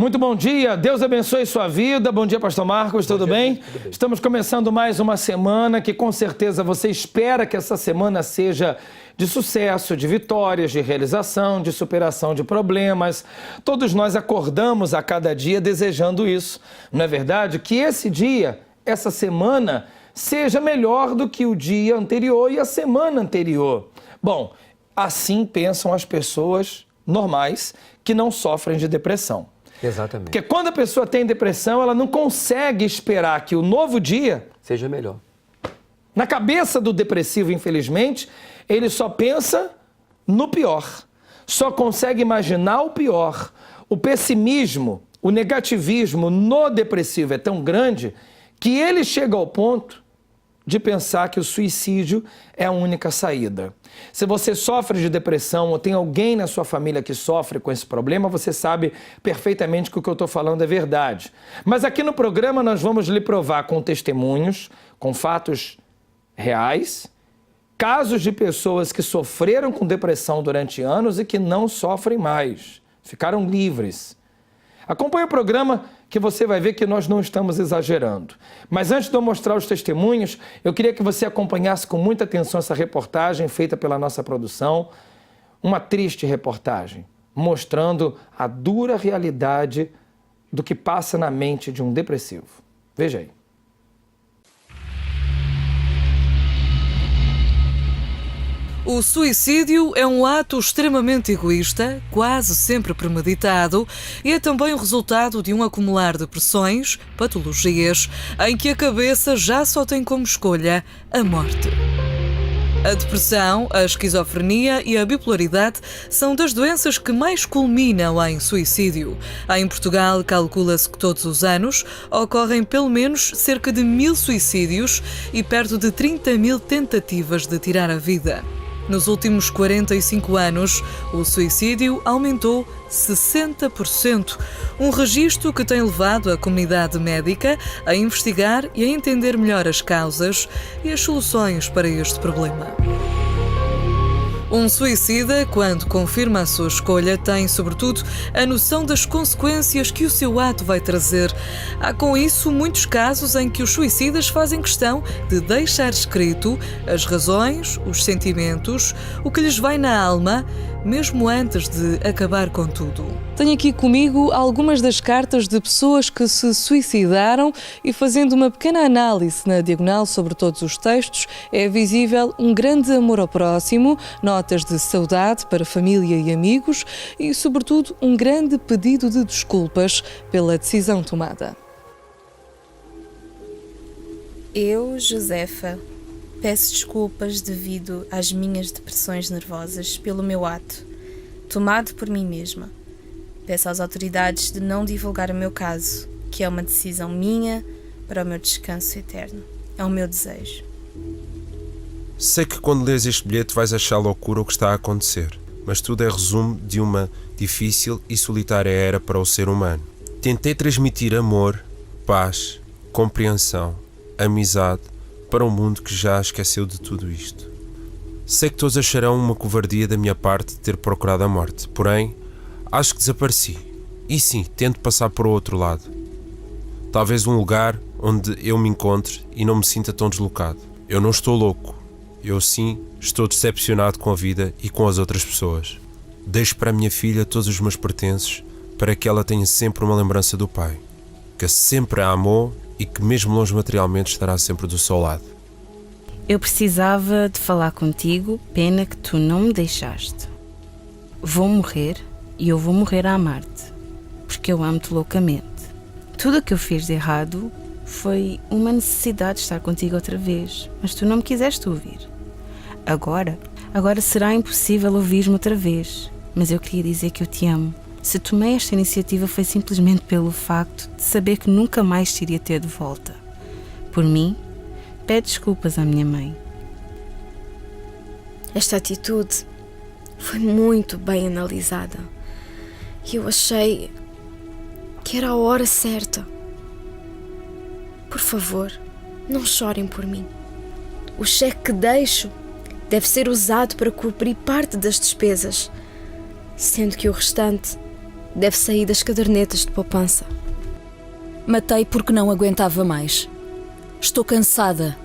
Muito bom dia, Deus abençoe sua vida. Bom dia, pastor Marcos, tudo bem? Tudo bem. Estamos começando mais uma semana que com certeza você espera que essa semana seja de sucesso, de vitórias, de realização, de superação de problemas. Todos nós acordamos a cada dia desejando isso. Não é verdade? Que esse dia, essa semana, seja melhor do que o dia anterior e a semana anterior. Bom, assim pensam as pessoas normais que não sofrem de depressão. Exatamente. Porque quando a pessoa tem depressão, ela não consegue esperar que o novo dia seja melhor. Na cabeça do depressivo, infelizmente, ele só pensa no pior. Só consegue imaginar o pior. O pessimismo, o negativismo no depressivo é tão grande que ele chega ao ponto de pensar que o suicídio é a única saída. Se você sofre de depressão ou tem alguém na sua família que sofre com esse problema, você sabe perfeitamente que o que eu estou falando é verdade. Mas aqui no programa nós vamos lhe provar com testemunhos, com fatos reais, casos de pessoas que sofreram com depressão durante anos e que não sofrem mais, ficaram livres. Acompanhe o programa que você vai ver que nós não estamos exagerando. Mas antes de eu mostrar os testemunhos, eu queria que você acompanhasse com muita atenção essa reportagem feita pela nossa produção, uma triste reportagem, mostrando a dura realidade do que passa na mente de um depressivo. Veja aí. O suicídio é um ato extremamente egoísta, quase sempre premeditado, e é também o resultado de um acumular de pressões, patologias, em que a cabeça já só tem como escolha a morte. A depressão, a esquizofrenia e a bipolaridade são das doenças que mais culminam em suicídio. Em Portugal, calcula-se que todos os anos ocorrem pelo menos cerca de 1000 suicídios e perto de 30.000 tentativas de tirar a vida. Nos últimos 45 anos, o suicídio aumentou 60%, um registro que tem levado a comunidade médica a investigar e a entender melhor as causas e as soluções para este problema. Um suicida, quando confirma a sua escolha, tem, sobretudo, a noção das consequências que o seu ato vai trazer. Há, com isso, muitos casos em que os suicidas fazem questão de deixar escrito as razões, os sentimentos, o que lhes vai na alma, mesmo antes de acabar com tudo. Tenho aqui comigo algumas das cartas de pessoas que se suicidaram e, fazendo uma pequena análise na diagonal sobre todos os textos, é visível um grande amor ao próximo, notas de saudade para família e amigos e, sobretudo, um grande pedido de desculpas pela decisão tomada. Eu, Josefa, peço desculpas devido às minhas depressões nervosas pelo meu ato, tomado por mim mesma. Peço às autoridades de não divulgar o meu caso, que é uma decisão minha para o meu descanso eterno. É o meu desejo. Sei que quando lês este bilhete vais achar loucura o que está a acontecer, mas tudo é resumo de uma difícil e solitária era para o ser humano. Tentei transmitir amor, paz, compreensão, amizade para um mundo que já esqueceu de tudo isto. Sei que todos acharão uma covardia da minha parte de ter procurado a morte, porém, acho que desapareci. E sim, tento passar para o outro lado. Talvez um lugar onde eu me encontre e não me sinta tão deslocado. Eu não estou louco. Eu sim estou decepcionado com a vida e com as outras pessoas. Deixo para a minha filha todos os meus pertences para que ela tenha sempre uma lembrança do pai, que sempre a amou e que mesmo longe materialmente estará sempre do seu lado. Eu precisava de falar contigo, pena que tu não me deixaste. Vou morrer e eu vou morrer a amar-te, porque eu amo-te loucamente. Tudo o que eu fiz de errado foi uma necessidade de estar contigo outra vez, mas tu não me quiseste ouvir. Agora será impossível ouvir-me outra vez, mas eu queria dizer que eu te amo. Se tomei esta iniciativa foi simplesmente pelo facto de saber que nunca mais te iria ter de volta. Por mim, pede desculpas à minha mãe. Esta atitude foi muito bem analisada e eu achei que era a hora certa. Por favor, não chorem por mim. O cheque que deixo deve ser usado para cobrir parte das despesas, sendo que o restante Deve sair das cadernetas de poupança. Matei porque não aguentava mais. Estou cansada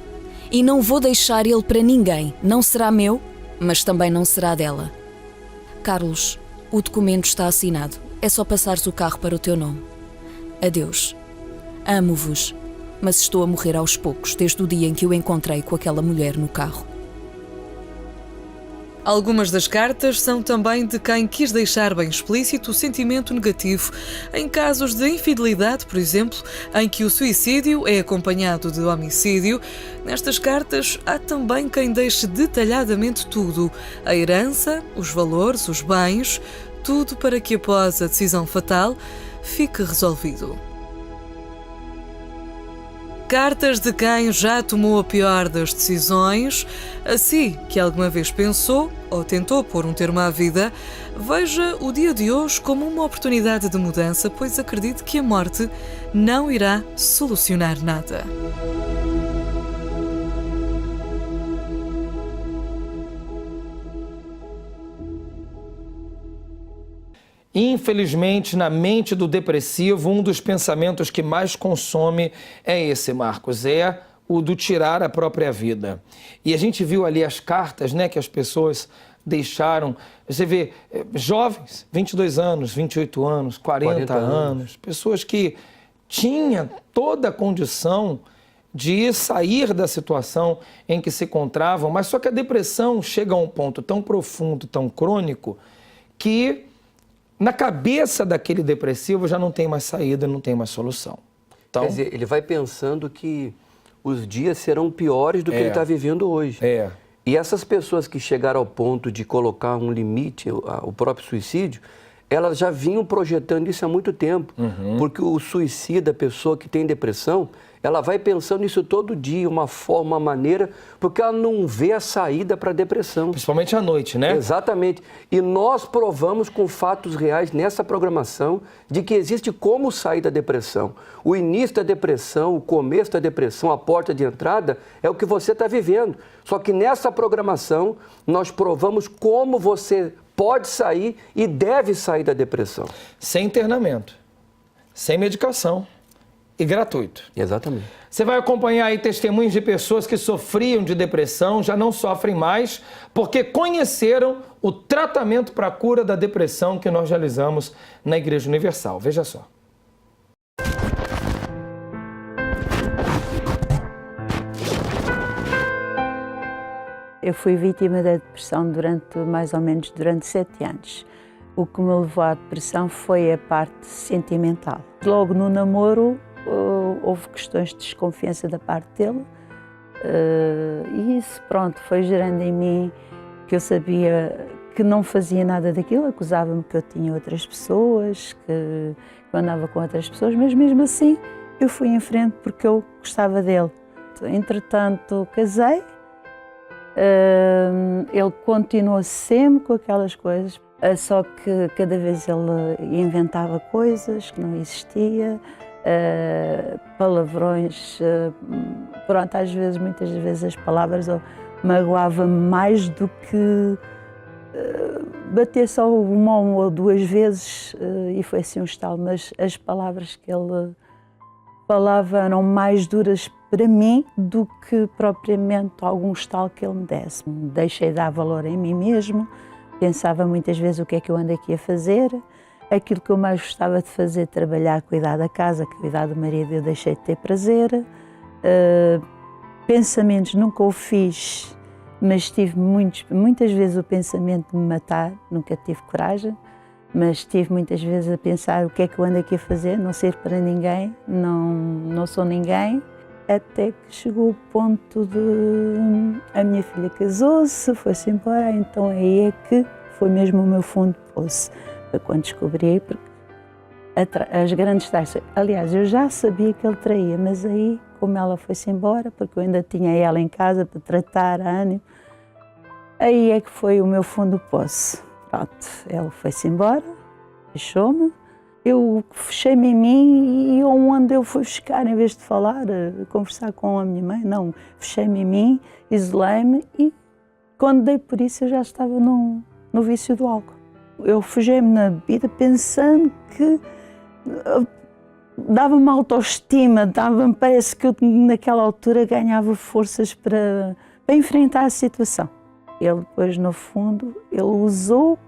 e não vou deixar ele para ninguém. Não será meu, mas também não será dela. Carlos, o documento está assinado. É só passares o carro para o teu nome. Adeus. Amo-vos, mas estou a morrer aos poucos desde o dia em que o encontrei com aquela mulher no carro. Algumas das cartas são também de quem quis deixar bem explícito o sentimento negativo em casos de infidelidade, por exemplo, em que o suicídio é acompanhado de homicídio. Nestas cartas há também quem deixe detalhadamente tudo: a herança, os valores, os bens, tudo para que após a decisão fatal fique resolvido. Cartas de quem já tomou a pior das decisões, assim que alguma vez pensou ou tentou pôr um termo à vida. Veja o dia de hoje como uma oportunidade de mudança, pois acredite que a morte não irá solucionar nada. Infelizmente, na mente do depressivo, um dos pensamentos que mais consome é esse, Marcos, é o do tirar a própria vida. E a gente viu ali as cartas, né, que as pessoas deixaram. Você vê jovens, 22 anos, 28 anos, 40 anos, pessoas que tinham toda a condição de sair da situação em que se encontravam, mas só que a depressão chega a um ponto tão profundo, tão crônico, que na cabeça daquele depressivo já não tem mais saída, não tem mais solução. Então, quer dizer, ele vai pensando que os dias serão piores do que ele está vivendo hoje. E essas pessoas que chegaram ao ponto de colocar um limite ao próprio suicídio, elas já vinham projetando isso há muito tempo. Porque o suicida, a pessoa que tem depressão, ela vai pensando nisso todo dia, uma forma, uma maneira, porque ela não vê a saída para a depressão. Principalmente à noite, né? Exatamente. E nós provamos com fatos reais nessa programação de que existe como sair da depressão. O início da depressão, o começo da depressão, a porta de entrada é o que você está vivendo. Só que nessa programação nós provamos como você pode sair e deve sair da depressão. Sem internamento, sem medicação e gratuito. Exatamente. Você vai acompanhar aí testemunhos de pessoas que sofriam de depressão, já não sofrem mais, porque conheceram o tratamento para a cura da depressão que nós realizamos na Igreja Universal. Veja só. Eu fui vítima da depressão mais ou menos durante 7 anos. O que me levou à depressão foi a parte sentimental. Logo no namoro houve questões de desconfiança da parte dele e isso, pronto, foi gerando em mim que eu sabia que não fazia nada daquilo, acusava-me que eu tinha outras pessoas, que eu andava com outras pessoas, mas mesmo assim eu fui em frente porque eu gostava dele. Entretanto, casei. Ele continuou sempre com aquelas coisas, só que cada vez ele inventava coisas que não existia, palavrões, pronto, às vezes, muitas vezes as palavras magoavam-me mais do que bater só uma ou duas vezes e foi assim um estalo, mas as palavras que ele falava eram mais duras para mim do que propriamente algum estalo que ele me desse. Deixei de dar valor em mim mesmo, pensava muitas vezes o que é que eu ando aqui a fazer, aquilo que eu mais gostava de fazer, trabalhar, cuidar da casa, cuidar do marido, eu deixei de ter prazer. Pensamentos nunca o fiz, mas tive muitas vezes o pensamento de me matar, nunca tive coragem, mas tive muitas vezes a pensar o que é que eu ando aqui a fazer, não ser para ninguém, não sou ninguém. Até que chegou o ponto de a minha filha casou-se, foi-se embora, então aí é que foi mesmo o meu fundo de poço. Foi quando descobri as grandes taxas. Aliás, eu já sabia que ele traía, mas aí, como ela foi-se embora, porque eu ainda tinha ela em casa para tratar, ânimo, aí é que foi o meu fundo de poço. Pronto, ela foi-se embora, deixou-me. Eu fechei-me em mim e onde eu fui buscar, em vez de falar, conversar com a minha mãe, não, fechei-me em mim, isolei-me e quando dei por isso eu já estava no vício do álcool. Eu refugiei-me na bebida pensando que dava-me autoestima, parece que eu naquela altura ganhava forças para enfrentar a situação. Ele depois, no fundo, ele usou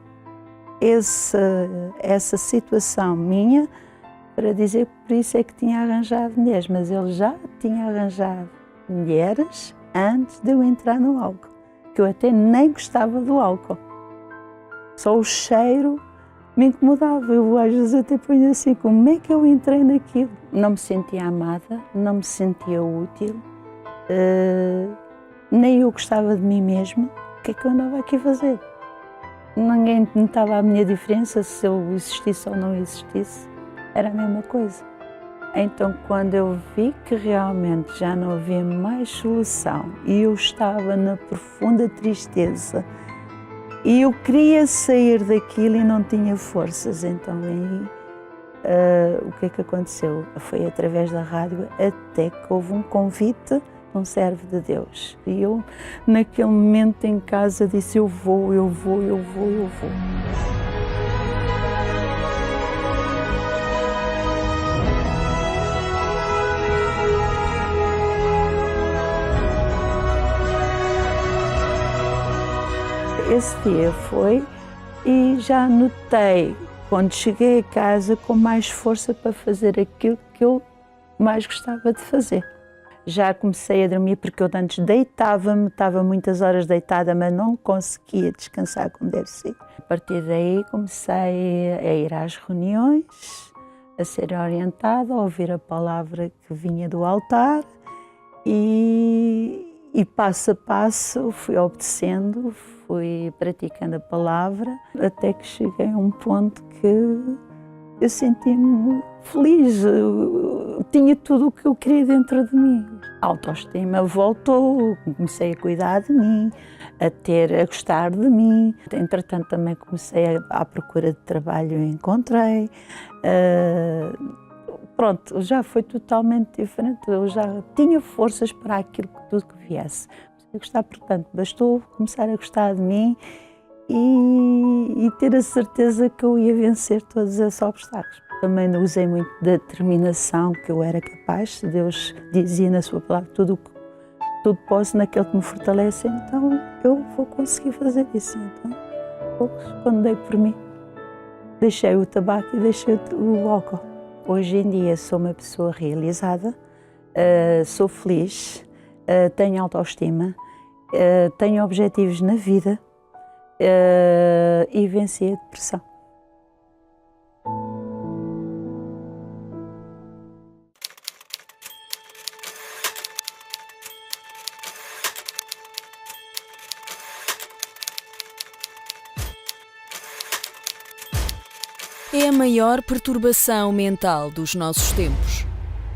essa situação minha para dizer que por isso é que tinha arranjado mulheres, mas ele já tinha arranjado mulheres antes de eu entrar no álcool, que eu até nem gostava do álcool. Só o cheiro me incomodava. Eu às vezes até ponho assim, como é que eu entrei naquilo? Não me sentia amada, não me sentia útil, nem eu gostava de mim mesma. O que é que eu andava aqui a fazer? Ninguém notava a minha diferença, se eu existisse ou não existisse, era a mesma coisa. Então, quando eu vi que realmente já não havia mais solução e eu estava na profunda tristeza e eu queria sair daquilo e não tinha forças, então aí o que é que aconteceu? Foi através da rádio até que houve um convite de um servo de Deus. E eu, naquele momento em casa, disse: eu vou. Esse dia foi e já notei, quando cheguei a casa, com mais força para fazer aquilo que eu mais gostava de fazer. Já comecei a dormir, porque eu antes deitava-me, estava muitas horas deitada, mas não conseguia descansar como deve ser. A partir daí comecei a ir às reuniões, a ser orientada, a ouvir a palavra que vinha do altar e passo a passo fui obedecendo, fui praticando a palavra, até que cheguei a um ponto que eu senti-me feliz, eu tinha tudo o que eu queria dentro de mim. A autoestima voltou, comecei a cuidar de mim, a gostar de mim. Entretanto, também comecei à procura de trabalho e encontrei. Pronto, já foi totalmente diferente, eu já tinha forças para aquilo, tudo que viesse. Comecei a gostar, portanto, bastou começar a gostar de mim e ter a certeza que eu ia vencer todos esses obstáculos. Também usei muito da determinação que eu era capaz. Deus dizia na sua palavra: tudo posso naquele que me fortalece, então eu vou conseguir fazer isso. Então, quando dei por mim, deixei o tabaco e deixei o álcool. Hoje em dia sou uma pessoa realizada, sou feliz, tenho autoestima, tenho objetivos na vida e venci a depressão. É a maior perturbação mental dos nossos tempos.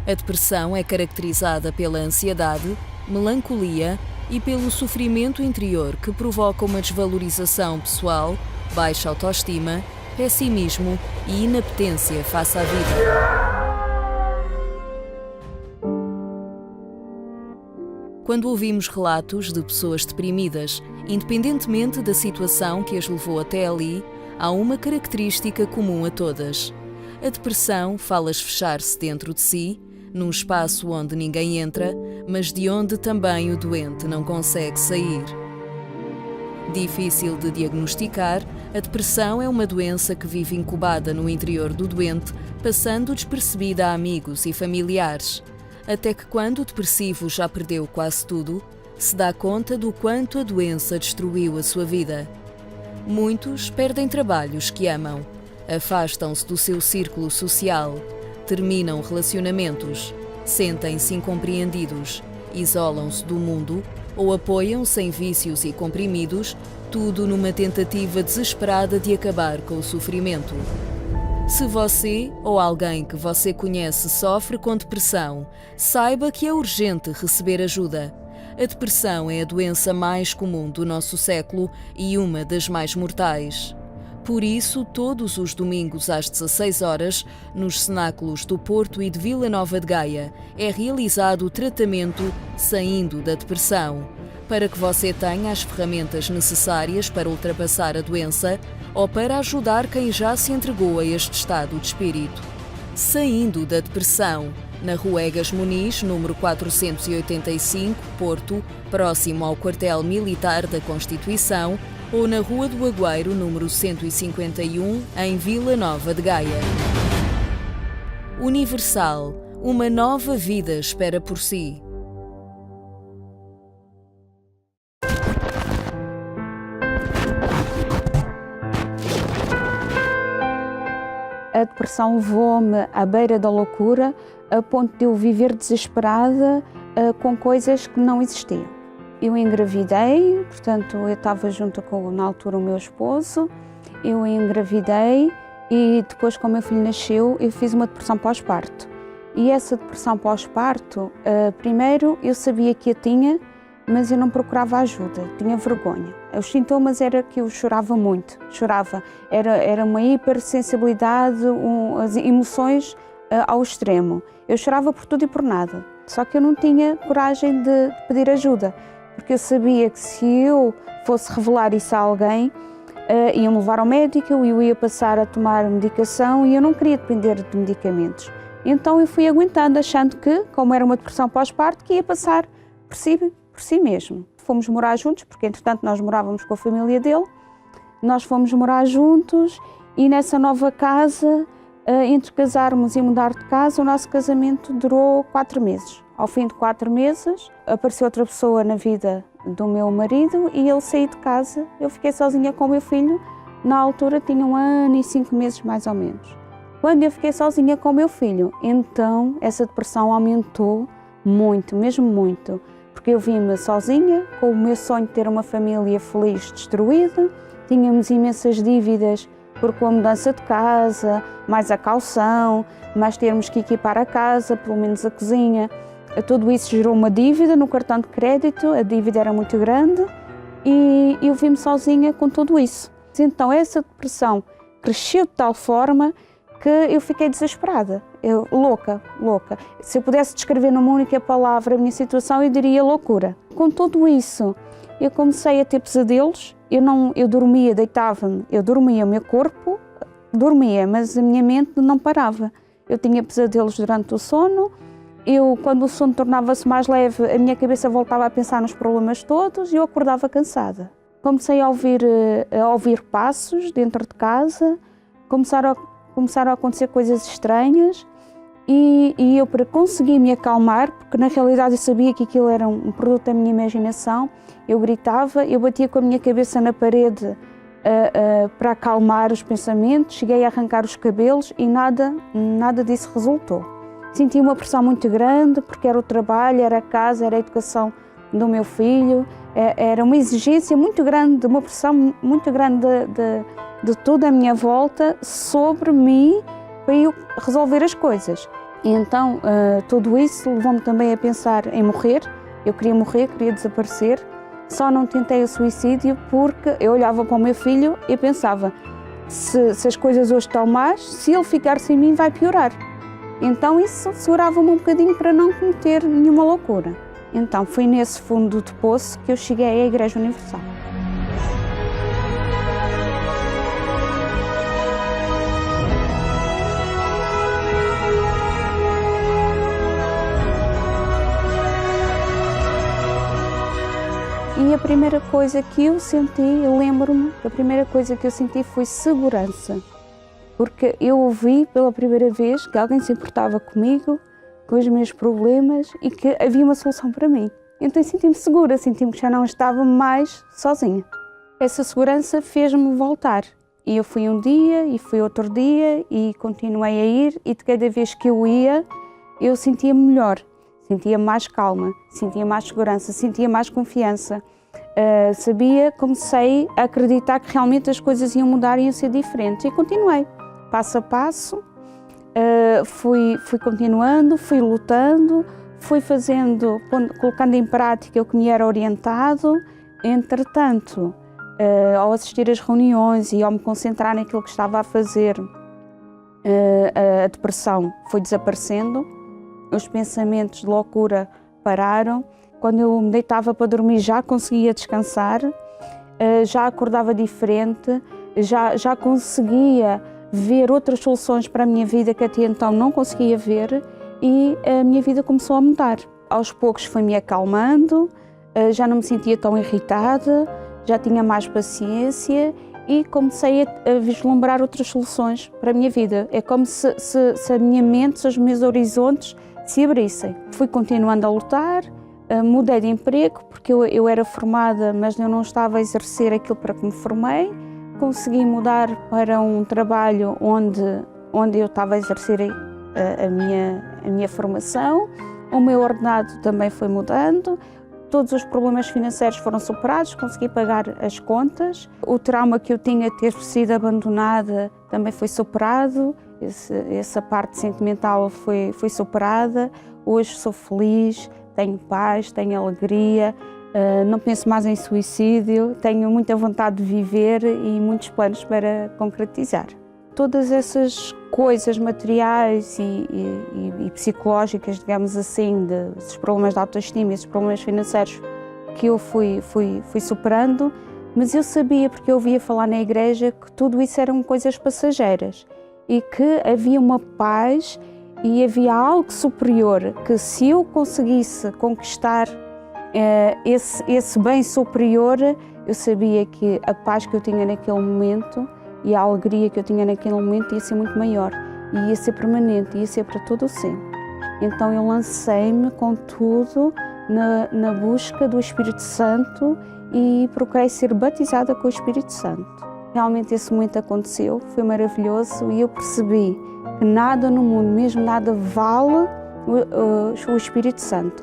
A depressão é caracterizada pela ansiedade, melancolia e pelo sofrimento interior que provoca uma desvalorização pessoal, baixa autoestima, pessimismo e inapetência face à vida. Quando ouvimos relatos de pessoas deprimidas, independentemente da situação que as levou até ali, há uma característica comum a todas. A depressão faz fechar-se dentro de si, num espaço onde ninguém entra, mas de onde também o doente não consegue sair. Difícil de diagnosticar, a depressão é uma doença que vive incubada no interior do doente, passando despercebida a amigos e familiares, até que quando o depressivo já perdeu quase tudo, se dá conta do quanto a doença destruiu a sua vida. Muitos perdem trabalhos que amam, afastam-se do seu círculo social, terminam relacionamentos, sentem-se incompreendidos, isolam-se do mundo ou apoiam-se em vícios e comprimidos, tudo numa tentativa desesperada de acabar com o sofrimento. Se você ou alguém que você conhece sofre com depressão, saiba que é urgente receber ajuda. A depressão é a doença mais comum do nosso século e uma das mais mortais. Por isso, todos os domingos às 16 horas, nos cenáculos do Porto e de Vila Nova de Gaia, é realizado o tratamento Saindo da Depressão. Para que você tenha as ferramentas necessárias para ultrapassar a doença, ou para ajudar quem já se entregou a este estado de espírito. Saindo da depressão, na Rua Egas Muniz, número 485, Porto, próximo ao quartel militar da Constituição, ou na Rua do Agüeiro, número 151, em Vila Nova de Gaia. Universal, uma nova vida espera por si. A depressão levou-me à beira da loucura, a ponto de eu viver desesperada com coisas que não existiam. Eu engravidei, portanto, eu estava junto com, na altura, o meu esposo, eu engravidei e depois, como o meu filho nasceu, eu fiz uma depressão pós-parto. E essa depressão pós-parto, primeiro eu sabia que a tinha, mas eu não procurava ajuda, tinha vergonha. Os sintomas era que eu chorava muito, chorava. Era uma hipersensibilidade, as emoções ao extremo. Eu chorava por tudo e por nada, só que eu não tinha coragem de pedir ajuda, porque eu sabia que se eu fosse revelar isso a alguém, iam-me levar ao médico, eu ia passar a tomar medicação e eu não queria depender de medicamentos. Então eu fui aguentando, achando que, como era uma depressão pós-parto, que ia passar por si mesmo. Fomos morar juntos, porque entretanto nós morávamos com a família dele, nós fomos morar juntos e nessa nova casa, entre casarmos e mudar de casa, o nosso casamento durou 4 meses. Ao fim de 4 meses, apareceu outra pessoa na vida do meu marido e ele saiu de casa. Eu fiquei sozinha com o meu filho, na altura tinha 1 ano e 5 meses mais ou menos. Quando eu fiquei sozinha com o meu filho, então essa depressão aumentou muito, mesmo muito. Porque eu vi-me sozinha, com o meu sonho de ter uma família feliz destruída, tínhamos imensas dívidas com a mudança de casa, mais a caução, mais termos que equipar a casa, pelo menos a cozinha. Tudo isso gerou uma dívida no cartão de crédito, a dívida era muito grande e eu vi-me sozinha com tudo isso. Então essa depressão cresceu de tal forma que eu fiquei desesperada, louca. Se eu pudesse descrever numa única palavra a minha situação, eu diria loucura. Com tudo isso, eu comecei a ter pesadelos, eu dormia, deitava-me, eu dormia, o meu corpo dormia, mas a minha mente não parava. Eu tinha pesadelos durante o sono, quando o sono tornava-se mais leve, a minha cabeça voltava a pensar nos problemas todos e eu acordava cansada. Comecei a ouvir passos dentro de casa, começaram a acontecer coisas estranhas e eu, para conseguir me acalmar, porque na realidade eu sabia que aquilo era um produto da minha imaginação, eu gritava, eu batia com a minha cabeça na parede para acalmar os pensamentos, cheguei a arrancar os cabelos e nada disso resultou. Senti uma pressão muito grande, porque era o trabalho, era a casa, era a educação do meu filho, era uma exigência muito grande, uma pressão muito grande de toda a minha volta sobre mim para eu resolver as coisas. E então tudo isso levou-me também a pensar em morrer. Eu queria morrer, queria desaparecer. Só não tentei o suicídio porque eu olhava para o meu filho e pensava, se as coisas hoje estão más, se ele ficar sem mim vai piorar. Então isso segurava-me um bocadinho para não cometer nenhuma loucura. Então foi nesse fundo de poço que eu cheguei à Igreja Universal. E a primeira coisa que eu senti, eu lembro-me, a primeira coisa que eu senti foi segurança. Porque eu ouvi pela primeira vez que alguém se importava comigo, com os meus problemas e que havia uma solução para mim. Então senti-me segura, senti-me que já não estava mais sozinha. Essa segurança fez-me voltar. E eu fui um dia e fui outro dia e continuei a ir e de cada vez que eu ia, eu sentia-me melhor, sentia mais calma, sentia mais segurança, sentia mais confiança. Comecei a acreditar que realmente as coisas iam mudar e iam ser diferentes e continuei, passo a passo, fui continuando, fui lutando, fui fazendo, colocando em prática o que me era orientado. Entretanto, ao assistir às reuniões e ao me concentrar naquilo que estava a fazer, a depressão foi desaparecendo, os pensamentos de loucura pararam. Quando eu me deitava para dormir já conseguia descansar, já acordava diferente, já conseguia ver outras soluções para a minha vida que até então não conseguia ver, e a minha vida começou a mudar. Aos poucos foi-me acalmando, já não me sentia tão irritada, já tinha mais paciência e comecei a vislumbrar outras soluções para a minha vida. É como se a minha mente, se os meus horizontes se abrissem. Fui continuando a lutar, mudei de emprego porque eu era formada, mas eu não estava a exercer aquilo para que me formei. Consegui mudar para um trabalho onde eu estava a exercer a minha formação. O meu ordenado também foi mudando. Todos os problemas financeiros foram superados, consegui pagar as contas. O trauma que eu tinha de ter sido abandonada também foi superado, essa parte sentimental foi superada. Hoje sou feliz, tenho paz, tenho alegria, não penso mais em suicídio, tenho muita vontade de viver e muitos planos para concretizar. Todas essas coisas materiais e psicológicas, digamos assim, desses problemas de autoestima, esses problemas financeiros que eu fui superando, mas eu sabia, porque eu ouvia falar na igreja, que tudo isso eram coisas passageiras e que havia uma paz e havia algo superior, que se eu conseguisse conquistar esse bem superior, eu sabia que a paz que eu tinha naquele momento e a alegria que eu tinha naquele momento ia ser muito maior, e ia ser permanente, ia ser para todo o sempre. Então eu lancei-me com tudo na busca do Espírito Santo e procurei ser batizada com o Espírito Santo. Realmente esse momento aconteceu, foi maravilhoso, e eu percebi que nada no mundo, mesmo nada, vale o Espírito Santo.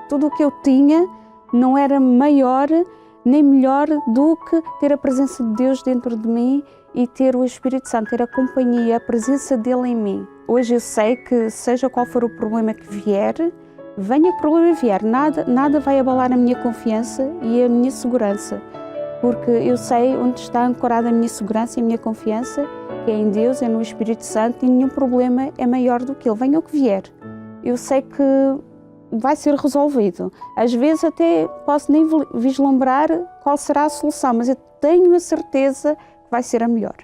Tudo o que eu tinha não era maior nem melhor do que ter a presença de Deus dentro de mim e ter o Espírito Santo, ter a companhia, a presença dele em mim. Hoje eu sei que seja qual for o problema que vier, venha que o problema vier, nada vai abalar a minha confiança e a minha segurança, porque eu sei onde está ancorada a minha segurança e a minha confiança, que é em Deus, é no Espírito Santo, e nenhum problema é maior do que ele, venha o que vier. Eu sei que vai ser resolvido. Às vezes até posso nem vislumbrar qual será a solução, mas eu tenho a certeza que vai ser a melhor.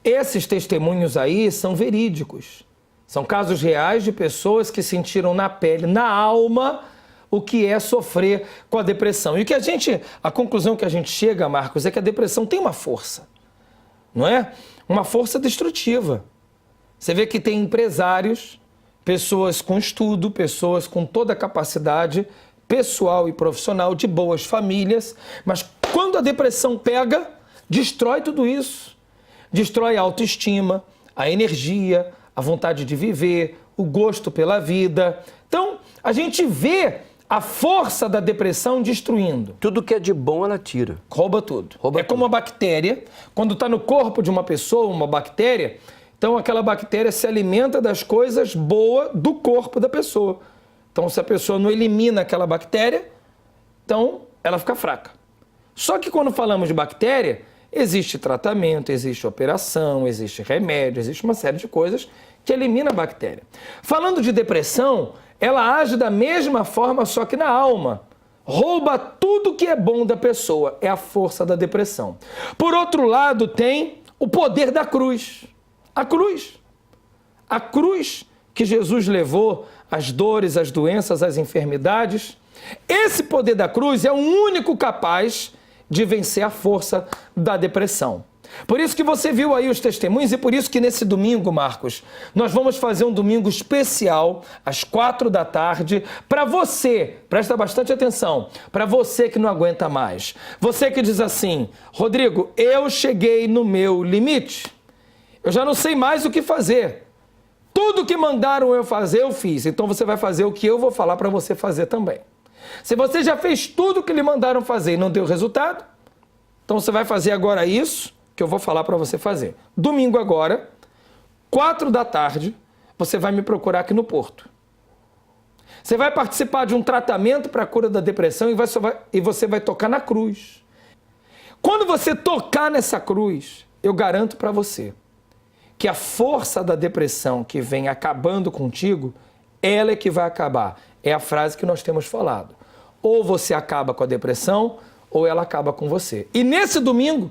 Esses testemunhos aí são verídicos. São casos reais de pessoas que sentiram na pele, na alma, o que é sofrer com a depressão. E a conclusão que a gente chega, Marcos, é que a depressão tem uma força, não é? Uma força destrutiva. Você vê que tem empresários, pessoas com estudo, pessoas com toda a capacidade pessoal e profissional, de boas famílias, mas quando a depressão pega, destrói tudo isso. Destrói a autoestima, a energia, a vontade de viver, o gosto pela vida. Então, a gente vê a força da depressão destruindo. Tudo que é de bom ela tira. Rouba tudo. Como uma bactéria, quando está no corpo de uma pessoa, uma bactéria, então aquela bactéria se alimenta das coisas boas do corpo da pessoa. Então se a pessoa não elimina aquela bactéria, então ela fica fraca. Só que quando falamos de bactéria, existe tratamento, existe operação, existe remédio, existe uma série de coisas que elimina a bactéria. Falando de depressão, ela age da mesma forma, só que na alma. Rouba tudo que é bom da pessoa. É a força da depressão. Por outro lado, tem o poder da cruz. A cruz. A cruz que Jesus levou, as dores, as doenças, as enfermidades. Esse poder da cruz é o único capaz de vencer a força da depressão. Por isso que você viu aí os testemunhos, e por isso que nesse domingo, Marcos, nós vamos fazer um domingo especial, às 4 da tarde, para você, presta bastante atenção, para você que não aguenta mais. Você que diz assim: Rodrigo, eu cheguei no meu limite, eu já não sei mais o que fazer. Tudo que mandaram eu fazer, eu fiz. Então você vai fazer o que eu vou falar para você fazer também. Se você já fez tudo que lhe mandaram fazer e não deu resultado, então você vai fazer agora isso que eu vou falar para você fazer. Domingo agora, 4 da tarde, você vai me procurar aqui no Porto. Você vai participar de um tratamento para a cura da depressão e você vai tocar na cruz. Quando você tocar nessa cruz, eu garanto para você que a força da depressão que vem acabando contigo, ela é que vai acabar. É a frase que nós temos falado. ou você acaba com a depressão, ou ela acaba com você. E nesse domingo,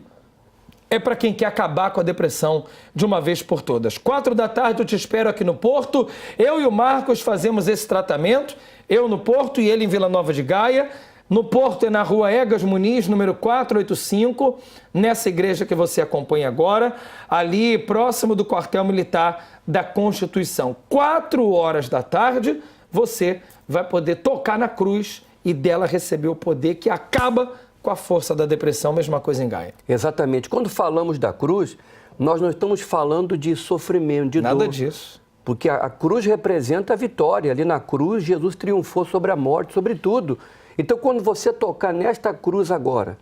é para quem quer acabar com a depressão de uma vez por todas. 4 da tarde eu te espero aqui no Porto. Eu e o Marcos fazemos esse tratamento. Eu no Porto e ele em Vila Nova de Gaia. No Porto é na rua Egas Muniz, número 485, nessa igreja que você acompanha agora, ali próximo do quartel militar da Constituição. 4 horas da tarde, você vai poder tocar na cruz e dela receber o poder que acaba com a força da depressão, mesma coisa em Gaia. Exatamente. Quando falamos da cruz, nós não estamos falando de sofrimento, de dor. Nada disso. Porque a cruz representa a vitória. Ali na cruz, Jesus triunfou sobre a morte, sobre tudo. Então, quando você tocar nesta cruz agora,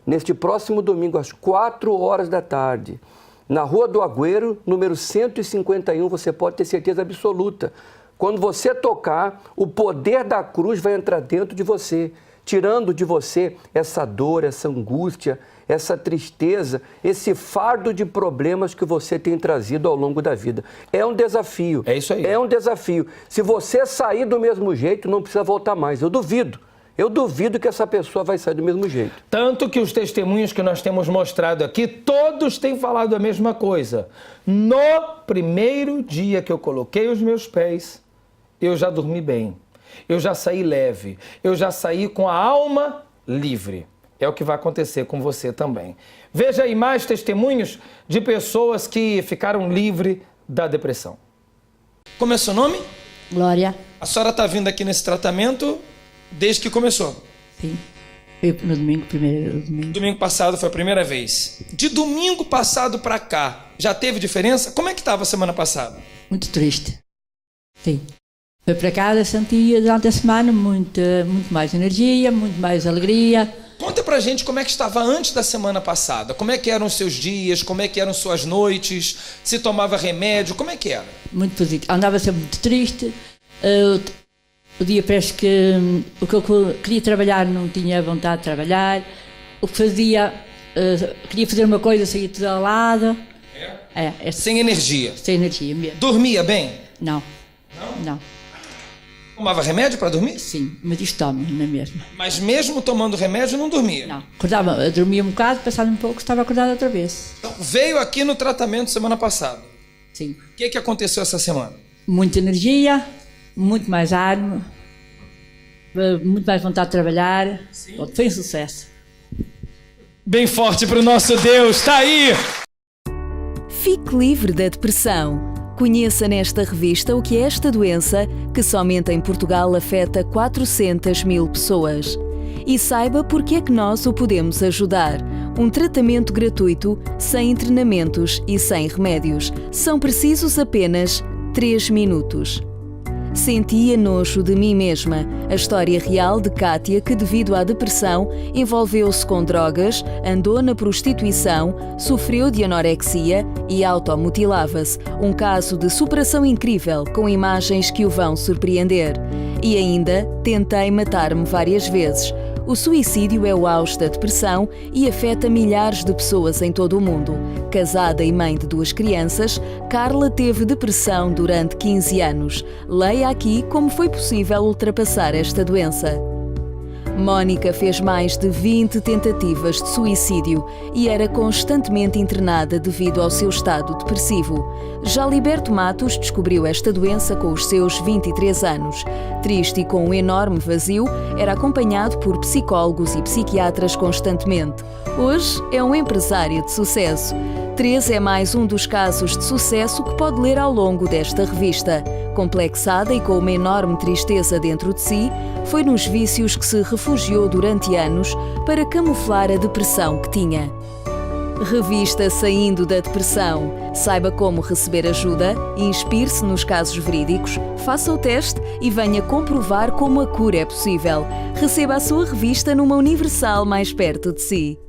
neste próximo domingo, às 4 horas da tarde, na Rua do Agüero, número 151, você pode ter certeza absoluta. Quando você tocar, o poder da cruz vai entrar dentro de você, tirando de você essa dor, essa angústia, essa tristeza, esse fardo de problemas que você tem trazido ao longo da vida. É um desafio. É isso aí. É um desafio. Se você sair do mesmo jeito, não precisa voltar mais. Eu duvido. Eu duvido que essa pessoa vai sair do mesmo jeito. Tanto que os testemunhos que nós temos mostrado aqui, todos têm falado a mesma coisa. No primeiro dia que eu coloquei os meus pés, eu já dormi bem. Eu já saí leve. Eu já saí com a alma livre. É o que vai acontecer com você também. Veja aí mais testemunhos de pessoas que ficaram livres da depressão. Como é seu nome? Glória. A senhora está vindo aqui nesse tratamento desde que começou? Sim. Foi no domingo, primeiro domingo. Domingo passado foi a primeira vez. De domingo passado para cá, já teve diferença? Como é que estava a semana passada? Muito triste. Sim. Foi para casa, sentia durante a semana muito mais energia, muito mais alegria. Conta pra gente como é que estava antes da semana passada. Como é que eram os seus dias, como é que eram suas noites, se tomava remédio, como é que era? Muito positivo. Andava sempre muito triste. O dia parece que o que eu queria trabalhar não tinha vontade de trabalhar. O que fazia, queria fazer uma coisa, saía tudo ao lado. Sem energia? Sem energia mesmo. Dormia bem? Não. Não? Tomava remédio para dormir? Sim, mas isto toma, não é mesmo? Mas mesmo tomando remédio não dormia? Não. Acordava, dormia um bocado, passado um pouco, estava acordada outra vez. Então, veio aqui no tratamento semana passada? Sim. O que aconteceu essa semana? Muita energia, muito mais ânimo, muito mais vontade de trabalhar. Sim. Foi um sucesso. Bem forte para o nosso Deus, está aí! Fique livre da depressão. Conheça nesta revista o que é esta doença, que somente em Portugal afeta 400 mil pessoas. E saiba porque é que nós o podemos ajudar. Um tratamento gratuito, sem internamentos e sem remédios. São precisos apenas 3 minutos. Sentia nojo de mim mesma. A história real de Kátia, que devido à depressão envolveu-se com drogas, andou na prostituição, sofreu de anorexia e automutilava-se. Um caso de superação incrível, com imagens que o vão surpreender. E ainda, tentei matar-me várias vezes. O suicídio é o auge da depressão e afeta milhares de pessoas em todo o mundo. Casada e mãe de 2 crianças, Carla teve depressão durante 15 anos. Leia aqui como foi possível ultrapassar esta doença. Mónica fez mais de 20 tentativas de suicídio e era constantemente internada devido ao seu estado depressivo. Já Liberto Matos descobriu esta doença com os seus 23 anos. Triste e com um enorme vazio, era acompanhado por psicólogos e psiquiatras constantemente. Hoje é um empresário de sucesso. Teresa é mais um dos casos de sucesso que pode ler ao longo desta revista. Complexada e com uma enorme tristeza dentro de si, foi nos vícios que se refugiou durante anos para camuflar a depressão que tinha. Revista Saindo da Depressão. Saiba como receber ajuda, inspire-se nos casos verídicos, faça o teste e venha comprovar como a cura é possível. Receba a sua revista numa Universal mais perto de si.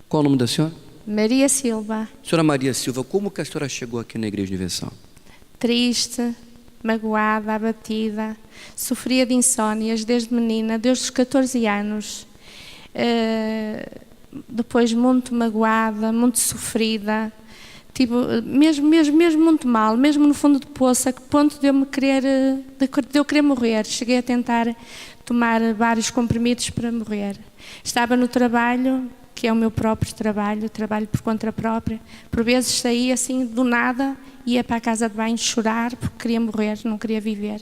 Qual o nome da senhora? Maria Silva. Senhora Maria Silva, como que a senhora chegou aqui na Igreja Universal? Triste, magoada, abatida. Sofria de insónias desde menina, desde os 14 anos. Depois muito magoada, muito sofrida. Tipo, mesmo muito mal, mesmo no fundo do poço, a que ponto de eu querer morrer. Cheguei a tentar tomar vários comprimidos para morrer. Estava no trabalho, que é o meu próprio trabalho por conta própria. Por vezes saía assim do nada, ia para a casa de banho chorar porque queria morrer, não queria viver.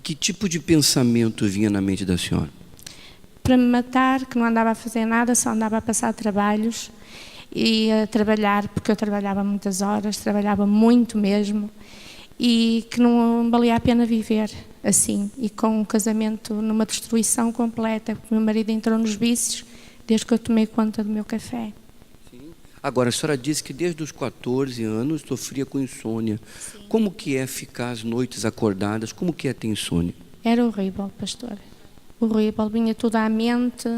Que tipo de pensamento vinha na mente da senhora? Para me matar, que não andava a fazer nada, só andava a passar trabalhos e a trabalhar, porque eu trabalhava muitas horas, trabalhava muito mesmo, e que não valia a pena viver assim, e com um casamento numa destruição completa, porque meu marido entrou nos vícios desde que eu tomei conta do meu café. Sim. Agora, a senhora disse que desde os 14 anos sofria com insônia. Sim. Como que é ficar as noites acordadas? Como que é ter insônia? Era horrível, pastor. Horrível. Vinha tudo à mente,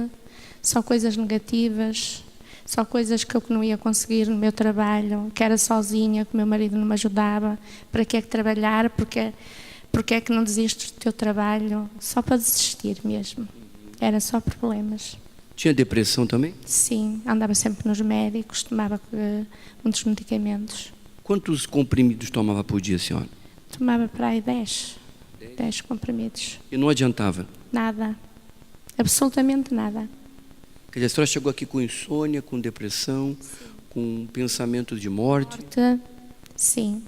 só coisas negativas, só coisas que eu não ia conseguir no meu trabalho, que era sozinha, que o meu marido não me ajudava. Para que é que trabalhar? Porque é que não desistes do teu trabalho? Só para desistir mesmo. Era só problemas. Tinha depressão também? Sim, andava sempre nos médicos, tomava muitos medicamentos. Quantos comprimidos tomava por dia, senhora? Tomava para aí 10 comprimidos. E não adiantava? Nada, absolutamente nada. Quer dizer, a senhora chegou aqui com insônia, com depressão, com pensamento de morte? Sim.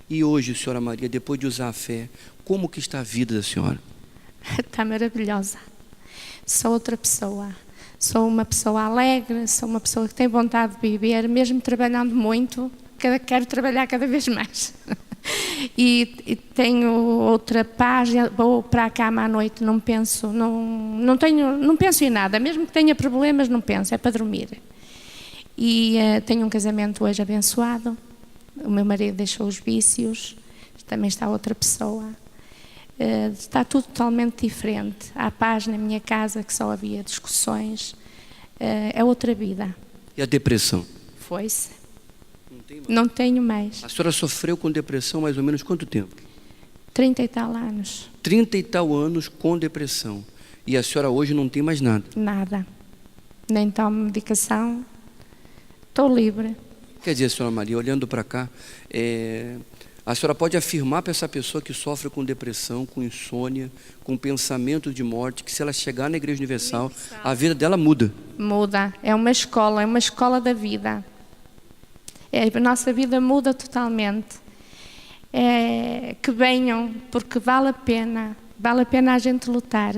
E hoje, senhora Maria, depois de usar a fé, como que está a vida da senhora? Está maravilhosa. Sou outra pessoa. Sou uma pessoa alegre, sou uma pessoa que tem vontade de viver, mesmo trabalhando muito, quero trabalhar cada vez mais. E tenho outra paz, vou para a cama à noite, não penso em nada, mesmo que tenha problemas, não penso, é para dormir. E tenho um casamento hoje abençoado, o meu marido deixou os vícios, também está outra pessoa. Está tudo totalmente diferente. Há paz na minha casa, que só havia discussões. É outra vida. E a depressão? Foi-se. Não tenho mais. A senhora sofreu com depressão mais ou menos quanto tempo? 30 e tal anos. 30 e tal anos com depressão. E a senhora hoje não tem mais nada? Nada. Nem tomo medicação. Estou livre. Quer dizer, senhora Maria, olhando para cá, a senhora pode afirmar para essa pessoa que sofre com depressão, com insônia, com pensamento de morte, que se ela chegar na Igreja Universal, a vida dela muda? Muda. É uma escola da vida. A nossa vida muda totalmente. Que venham, porque vale a pena a gente lutar.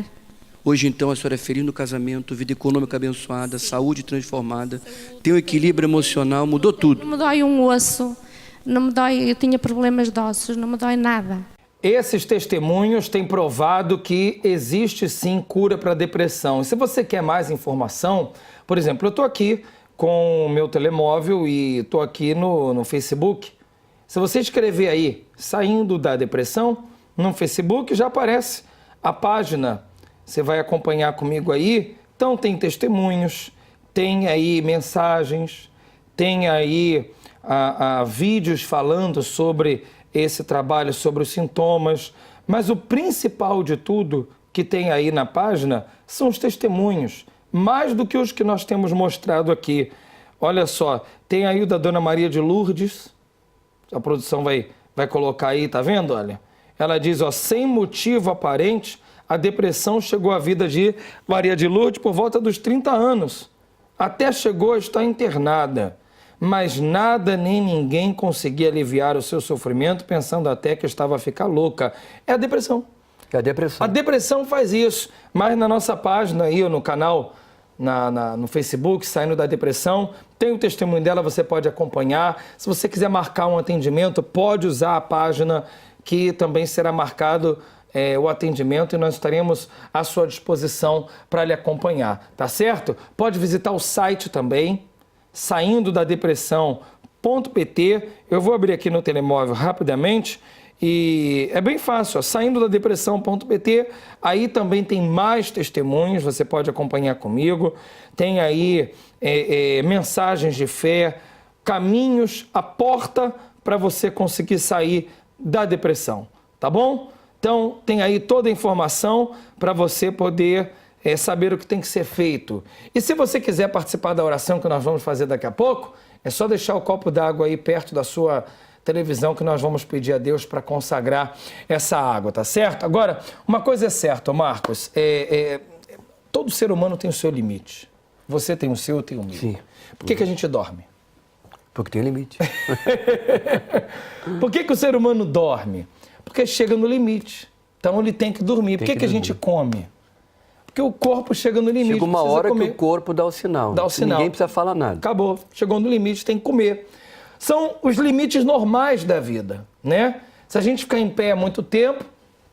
Hoje, então, a senhora é feliz no casamento, vida econômica abençoada, saúde transformada, tem um equilíbrio emocional, mudou tudo. Não me dói um osso, não me dói, eu tinha problemas de ossos, não me dói nada. Esses testemunhos têm provado que existe sim cura para a depressão. E se você quer mais informação, por exemplo, eu estou aqui com o meu telemóvel e estou aqui no Facebook. Se você escrever aí, saindo da depressão, no Facebook já aparece a página. Você vai acompanhar comigo aí. Então tem testemunhos, tem aí mensagens, tem aí vídeos falando sobre esse trabalho, sobre os sintomas. Mas o principal de tudo que tem aí na página são os testemunhos, mais do que os que nós temos mostrado aqui. Olha só, tem aí o da Dona Maria de Lourdes, a produção vai colocar aí, tá vendo? Olha, ela diz, ó, sem motivo aparente, a depressão chegou à vida de Maria de Lourdes por volta dos 30 anos. Até chegou a estar internada, mas nada nem ninguém conseguia aliviar o seu sofrimento, pensando até que estava a ficar louca. É a depressão. É a depressão. A depressão faz isso, mas na nossa página aí, no canal, no Facebook, Saindo da Depressão, tem o testemunho dela, você pode acompanhar. Se você quiser marcar um atendimento, pode usar a página, que também será marcado o atendimento e nós estaremos à sua disposição para lhe acompanhar, tá certo? Pode visitar o site também, saindodadepressão.pt. Eu vou abrir aqui no telemóvel rapidamente e é bem fácil, ó, saindodadepressão.pt. Aí também tem mais testemunhos, você pode acompanhar comigo. Tem aí mensagens de fé, caminhos, a porta para você conseguir sair da depressão, tá bom? Então tem aí toda a informação para você poder é saber o que tem que ser feito. E se você quiser participar da oração que nós vamos fazer daqui a pouco, é só deixar o copo d'água aí perto da sua televisão que nós vamos pedir a Deus para consagrar essa água, tá certo? Agora, uma coisa é certa, Marcos, todo ser humano tem o seu limite. Você tem o seu, eu tenho o meu. Sim. Por que a gente dorme? Porque tem limite. Por que o ser humano dorme? Porque chega no limite. Então ele tem que dormir. Por que a gente come? Porque o corpo chega no limite. Chega uma hora que o corpo dá o sinal. Dá o sinal. Ninguém precisa falar nada. Acabou. Chegou no limite, tem que comer. São os limites normais da vida, né? Se a gente ficar em pé há muito tempo,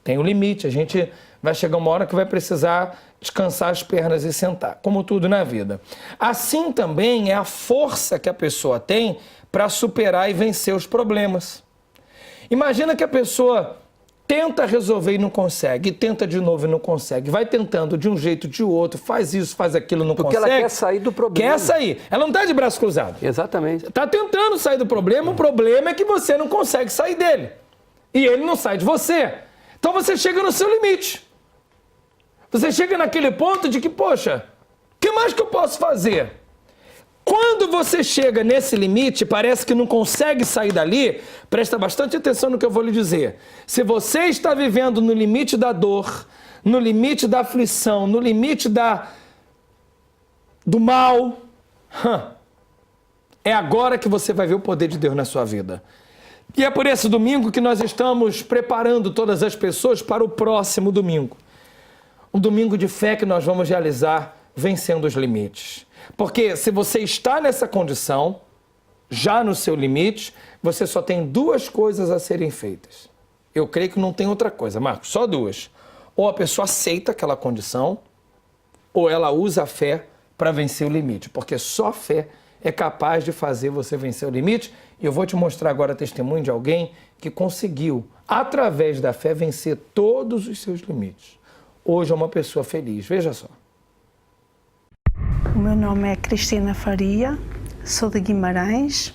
tem um limite. A gente vai chegar uma hora que vai precisar descansar as pernas e sentar, como tudo na vida. Assim também é a força que a pessoa tem para superar e vencer os problemas. Imagina que a pessoa tenta resolver e não consegue, e tenta de novo e não consegue, vai tentando de um jeito, de outro, faz isso, faz aquilo, não consegue. Porque ela quer sair do problema. Quer sair. Ela não está de braço cruzado. Exatamente. Está tentando sair do problema, o problema é que você não consegue sair dele. E ele não sai de você. Então você chega no seu limite. Você chega naquele ponto de que, poxa, o que mais que eu posso fazer? Quando você chega nesse limite, parece que não consegue sair dali, presta bastante atenção no que eu vou lhe dizer. Se você está vivendo no limite da dor, no limite da aflição, no limite do mal, é agora que você vai ver o poder de Deus na sua vida. E é por esse domingo que nós estamos preparando todas as pessoas para o próximo domingo. Um domingo de fé que nós vamos realizar vencendo os limites. Porque se você está nessa condição, já no seu limite, você só tem duas coisas a serem feitas. Eu creio que não tem outra coisa, Marcos, só duas. Ou a pessoa aceita aquela condição, ou ela usa a fé para vencer o limite. Porque só a fé é capaz de fazer você vencer o limite. E eu vou te mostrar agora testemunho de alguém que conseguiu, através da fé, vencer todos os seus limites. Hoje é uma pessoa feliz, veja só. O meu nome é Cristina Faria, sou de Guimarães.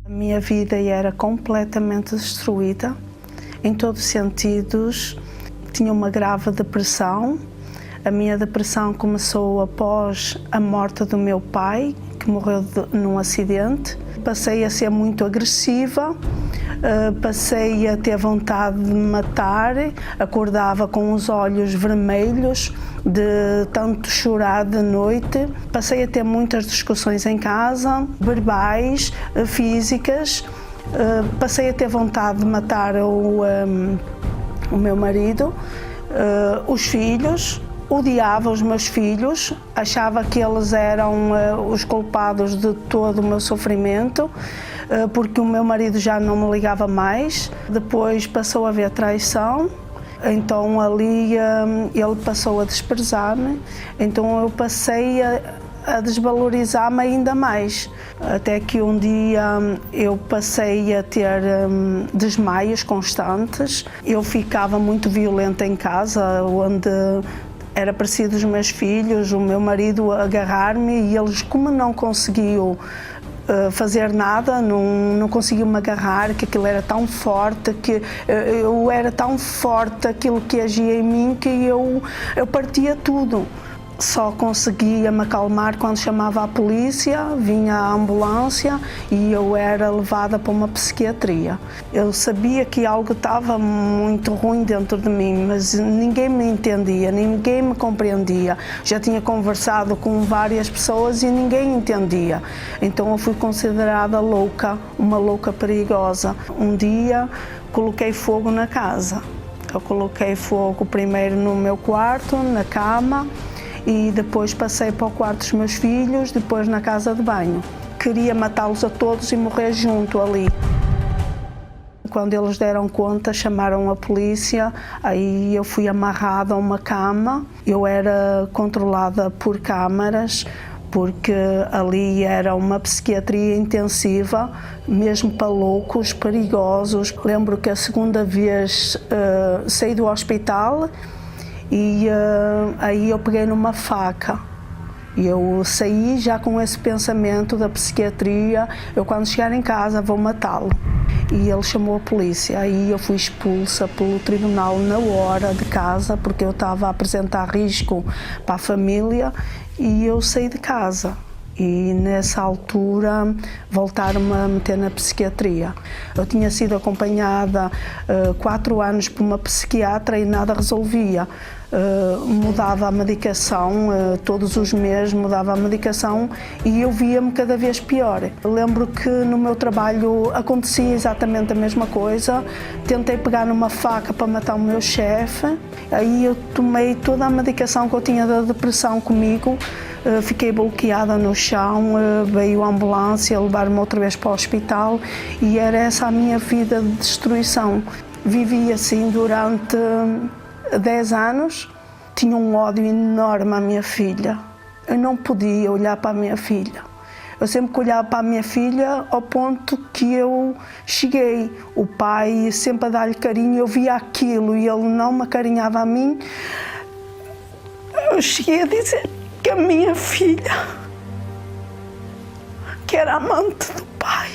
A minha vida era completamente destruída, em todos os sentidos. Tinha uma grave depressão. A minha depressão começou após a morte do meu pai, que morreu num acidente. Passei a ser muito agressiva, passei a ter vontade de me matar, acordava com os olhos vermelhos de tanto chorar de noite. Passei a ter muitas discussões em casa, verbais, físicas. Passei a ter vontade de matar o meu marido, os filhos. Odiava os meus filhos, achava que eles eram os culpados de todo o meu sofrimento, porque o meu marido já não me ligava mais. Depois passou a haver traição, então ali ele passou a desprezar-me, então eu passei a desvalorizar-me ainda mais. Até que um dia eu passei a ter desmaios constantes, eu ficava muito violenta em casa, onde era preciso os meus filhos, o meu marido agarrar-me, e eles, como não conseguiu fazer nada, não conseguiu me agarrar, que aquilo era tão forte, que eu era tão forte aquilo que agia em mim, que eu partia tudo. Só conseguia me acalmar quando chamava a polícia, vinha a ambulância e eu era levada para uma psiquiatria. Eu sabia que algo estava muito ruim dentro de mim, mas ninguém me entendia, ninguém me compreendia. Já tinha conversado com várias pessoas e ninguém entendia. Então eu fui considerada louca, uma louca perigosa. Um dia coloquei fogo na casa. Eu coloquei fogo primeiro no meu quarto, na cama, e depois passei para o quarto dos meus filhos, depois na casa de banho. Queria matá-los a todos e morrer junto ali. Quando eles deram conta, chamaram a polícia, aí eu fui amarrada a uma cama. Eu era controlada por câmaras, porque ali era uma psiquiatria intensiva, mesmo para loucos, perigosos. Lembro que a segunda vez saí do hospital, e aí eu peguei numa faca. Eu saí já com esse pensamento da psiquiatria, eu quando chegar em casa vou matá-lo. e ele chamou a polícia. Aí eu fui expulsa pelo tribunal na hora de casa, porque eu estava a apresentar risco para a família, e eu saí de casa. E nessa altura voltaram-me a meter na psiquiatria. Eu tinha sido acompanhada 4 anos por uma psiquiatra e nada resolvia. Mudava a medicação, todos os meses mudava a medicação e eu via-me cada vez pior. Eu lembro que no meu trabalho acontecia exatamente a mesma coisa. Tentei pegar numa faca para matar o meu chefe. Aí eu tomei toda a medicação que eu tinha da depressão comigo. Fiquei bloqueada no chão, veio a ambulância levar-me outra vez para o hospital e era essa a minha vida de destruição. Vivi assim durante 10 anos, tinha um ódio enorme à minha filha. Eu não podia olhar para a minha filha. Eu sempre que olhava para a minha filha, ao ponto que eu cheguei. O pai sempre a dar-lhe carinho, eu via aquilo e ele não me acarinhava a mim. Eu cheguei a dizer que a minha filha, que era amante do pai,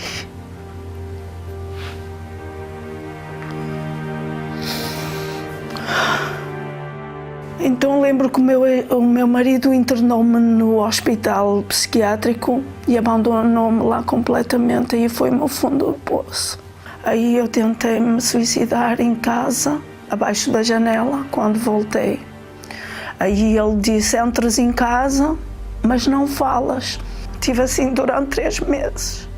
então lembro que o meu marido internou-me no hospital psiquiátrico e abandonou-me lá completamente e foi-me ao fundo do poço. Aí eu tentei me suicidar em casa, abaixo da janela, quando voltei. Aí ele disse, entres em casa, mas não falas. Estive assim durante 3 meses,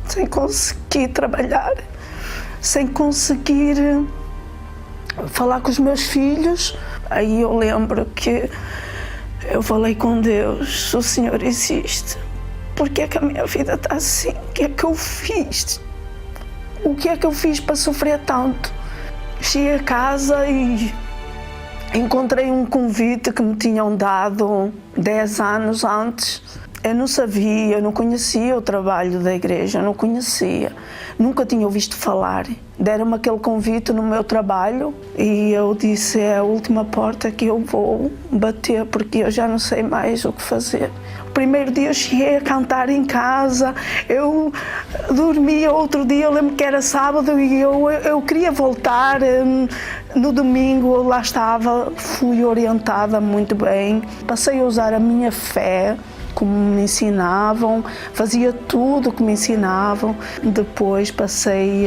sem conseguir trabalhar, sem conseguir falar com os meus filhos. Aí eu lembro que eu falei com Deus, o Senhor existe, por que é que a minha vida está assim? O que é que eu fiz? O que é que eu fiz para sofrer tanto? Cheguei a casa e encontrei um convite que me tinham dado 10 anos antes. Eu não sabia, eu não conhecia o trabalho da igreja, eu não conhecia. Nunca tinha ouvido falar. Deram-me aquele convite no meu trabalho e eu disse, é a última porta que eu vou bater porque eu já não sei mais o que fazer. O primeiro dia eu cheguei a cantar em casa, eu dormia, outro dia eu lembro que era sábado e eu queria voltar. No domingo eu lá estava, fui orientada muito bem, passei a usar a minha fé, como me ensinavam, fazia tudo o que me ensinavam. Depois passei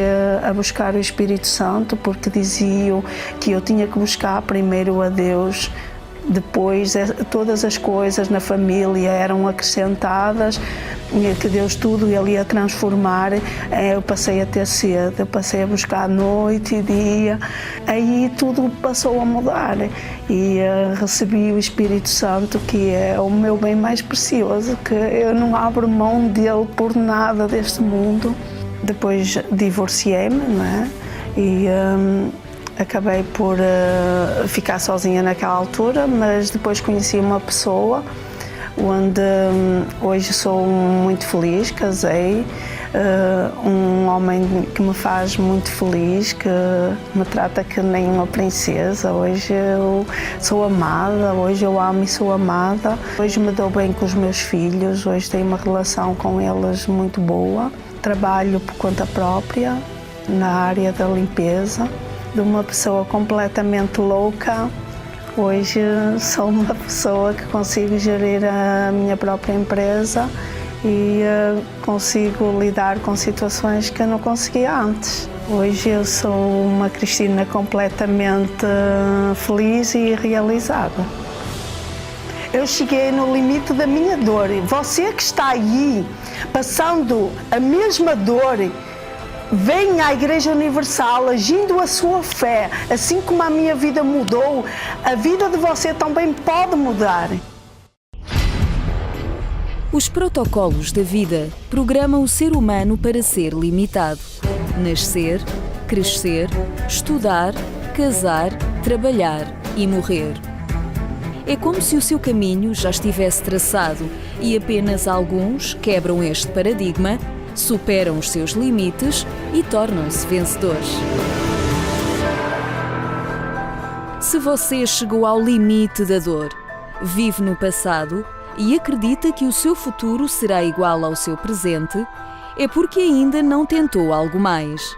a buscar o Espírito Santo, porque diziam que eu tinha que buscar primeiro a Deus, depois todas as coisas na família eram acrescentadas, que Deus tudo Ele ia transformar. Eu passei a ter sede, eu passei a buscar noite e dia, aí tudo passou a mudar e recebi o Espírito Santo, que é o meu bem mais precioso, que eu não abro mão dele por nada deste mundo. Depois divorciei-me, não é? E acabei por ficar sozinha naquela altura, mas depois conheci uma pessoa onde hoje sou muito feliz, casei, um homem que me faz muito feliz, que me trata que nem uma princesa. Hoje eu sou amada, hoje eu amo e sou amada. Hoje me dou bem com os meus filhos, hoje tenho uma relação com eles muito boa. Trabalho por conta própria na área da limpeza. De uma pessoa completamente louca, hoje sou uma pessoa que consigo gerir a minha própria empresa e consigo lidar com situações que eu não conseguia antes. Hoje eu sou uma Cristina completamente feliz e realizada. Eu cheguei no limite da minha dor. Você que está aí passando a mesma dor, venha à Igreja Universal, agindo a sua fé. Assim como a minha vida mudou, a vida de você também pode mudar. Os protocolos da vida programam o ser humano para ser limitado. Nascer, crescer, estudar, casar, trabalhar e morrer. É como se o seu caminho já estivesse traçado e apenas alguns quebram este paradigma, superam os seus limites e tornam-se vencedores. Se você chegou ao limite da dor, vive no passado e acredita que o seu futuro será igual ao seu presente, é porque ainda não tentou algo mais.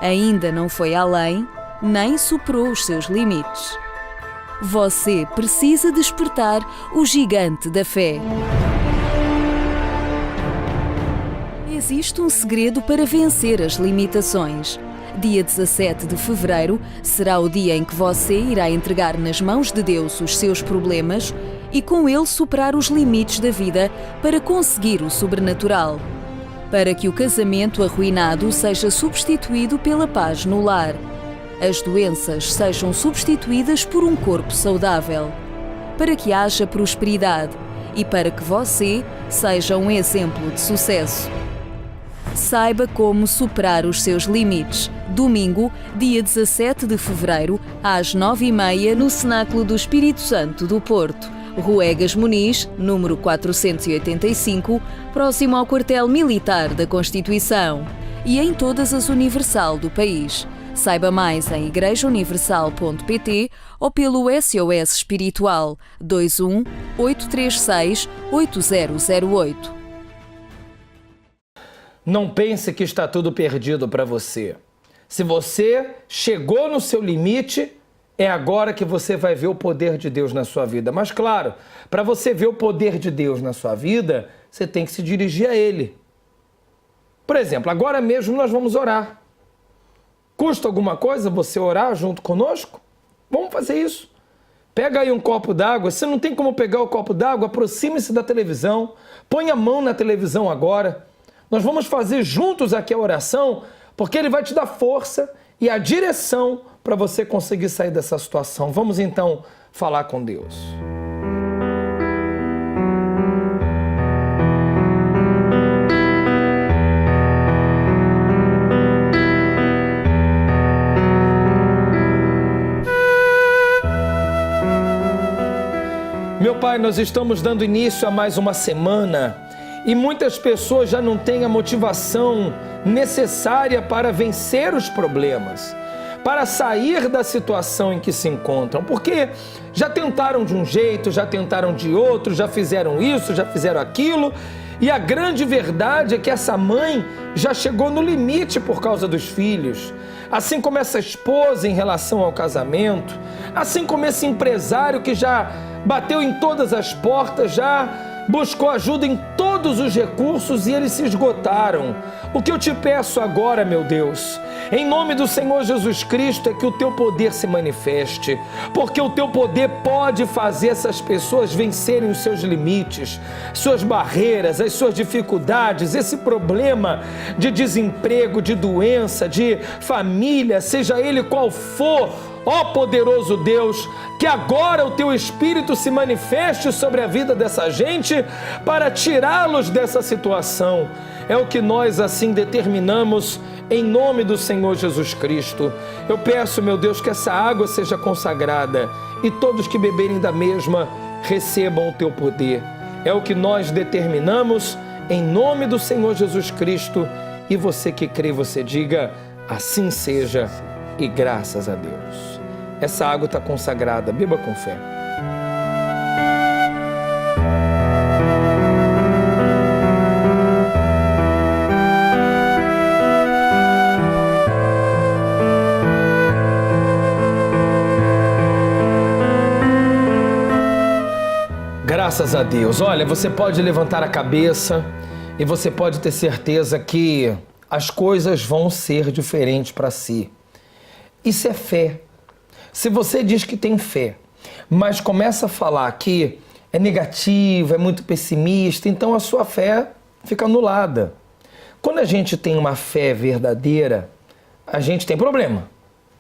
Ainda não foi além, nem superou os seus limites. Você precisa despertar o gigante da fé. Existe um segredo para vencer as limitações. Dia 17 de fevereiro será o dia em que você irá entregar nas mãos de Deus os seus problemas e com ele superar os limites da vida para conseguir o sobrenatural. Para que o casamento arruinado seja substituído pela paz no lar. As doenças sejam substituídas por um corpo saudável. Para que haja prosperidade e para que você seja um exemplo de sucesso. Saiba como superar os seus limites. Domingo, dia 17 de fevereiro, às 9h30, no Cenáculo do Espírito Santo do Porto. Rua Egas Muniz, número 485, próximo ao Quartel Militar da Constituição. E em todas as Universal do país. Saiba mais em igrejauniversal.pt ou pelo SOS Espiritual 21 836 8008. Não pense que está tudo perdido para você. Se você chegou no seu limite, é agora que você vai ver o poder de Deus na sua vida. Mas claro, para você ver o poder de Deus na sua vida, você tem que se dirigir a Ele. Por exemplo, agora mesmo nós vamos orar. Custa alguma coisa você orar junto conosco? Vamos fazer isso. Pega aí um copo d'água. Se não tem como pegar o copo d'água, aproxime-se da televisão. Põe a mão na televisão agora. Nós vamos fazer juntos aqui a oração, porque Ele vai te dar força e a direção para você conseguir sair dessa situação. Vamos então falar com Deus. Meu Pai, nós estamos dando início a mais uma semana. E muitas pessoas já não têm a motivação necessária para vencer os problemas, para sair da situação em que se encontram, porque já tentaram de um jeito, já tentaram de outro, já fizeram isso, já fizeram aquilo, e a grande verdade é que essa mãe já chegou no limite por causa dos filhos, assim como essa esposa em relação ao casamento, assim como esse empresário que já bateu em todas as portas, já buscou ajuda em todos os recursos e eles se esgotaram. O que eu te peço agora, meu Deus, em nome do Senhor Jesus Cristo, é que o teu poder se manifeste, porque o teu poder pode fazer essas pessoas vencerem os seus limites, suas barreiras, as suas dificuldades, esse problema de desemprego, de doença, de família, seja ele qual for. Ó poderoso Deus, que agora o teu Espírito se manifeste sobre a vida dessa gente para tirá-los dessa situação. É o que nós assim determinamos em nome do Senhor Jesus Cristo. Eu peço, meu Deus, que essa água seja consagrada e todos que beberem da mesma recebam o teu poder. É o que nós determinamos em nome do Senhor Jesus Cristo. E você que crê, você diga, assim seja e graças a Deus. Essa água está consagrada, beba com fé. Graças a Deus. Olha, você pode levantar a cabeça e você pode ter certeza que as coisas vão ser diferentes para si. Isso é fé. Se você diz que tem fé, mas começa a falar que é negativo, é muito pessimista, então a sua fé fica anulada. Quando a gente tem uma fé verdadeira, a gente tem problema,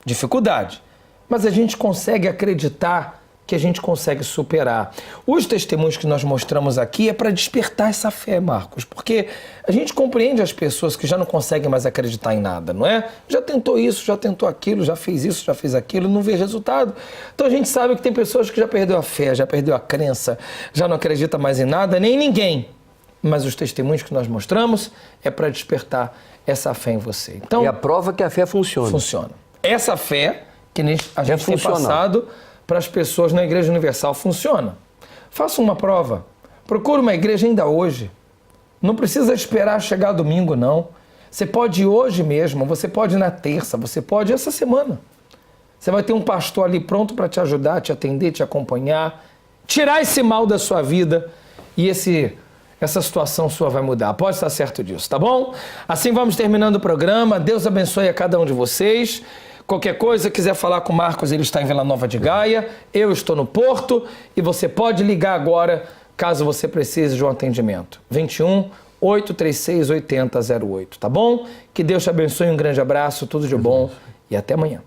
dificuldade, mas a gente consegue acreditar que a gente consegue superar. Os testemunhos que nós mostramos aqui é para despertar essa fé, Marcos, porque a gente compreende as pessoas que já não conseguem mais acreditar em nada, não é? Já tentou isso, já tentou aquilo, já fez isso, já fez aquilo, não vê resultado. Então a gente sabe que tem pessoas que já perdeu a fé, já perdeu a crença, já não acredita mais em nada, nem em ninguém. Mas os testemunhos que nós mostramos é para despertar essa fé em você. Então, e a prova que a fé funciona. Funciona. Essa fé que a gente tem passado para as pessoas na Igreja Universal funciona. Faça uma prova. Procure uma igreja ainda hoje. Não precisa esperar chegar domingo, não. Você pode ir hoje mesmo, você pode ir na terça, você pode ir essa semana. Você vai ter um pastor ali pronto para te ajudar, te atender, te acompanhar, tirar esse mal da sua vida e essa situação sua vai mudar. Pode estar certo disso, tá bom? Assim vamos terminando o programa. Deus abençoe a cada um de vocês. Qualquer coisa, quiser falar com o Marcos, ele está em Vila Nova de Gaia. Eu estou no Porto e você pode ligar agora, caso você precise de um atendimento. 21 836 8008, tá bom? Que Deus te abençoe, um grande abraço, tudo de bom e até amanhã.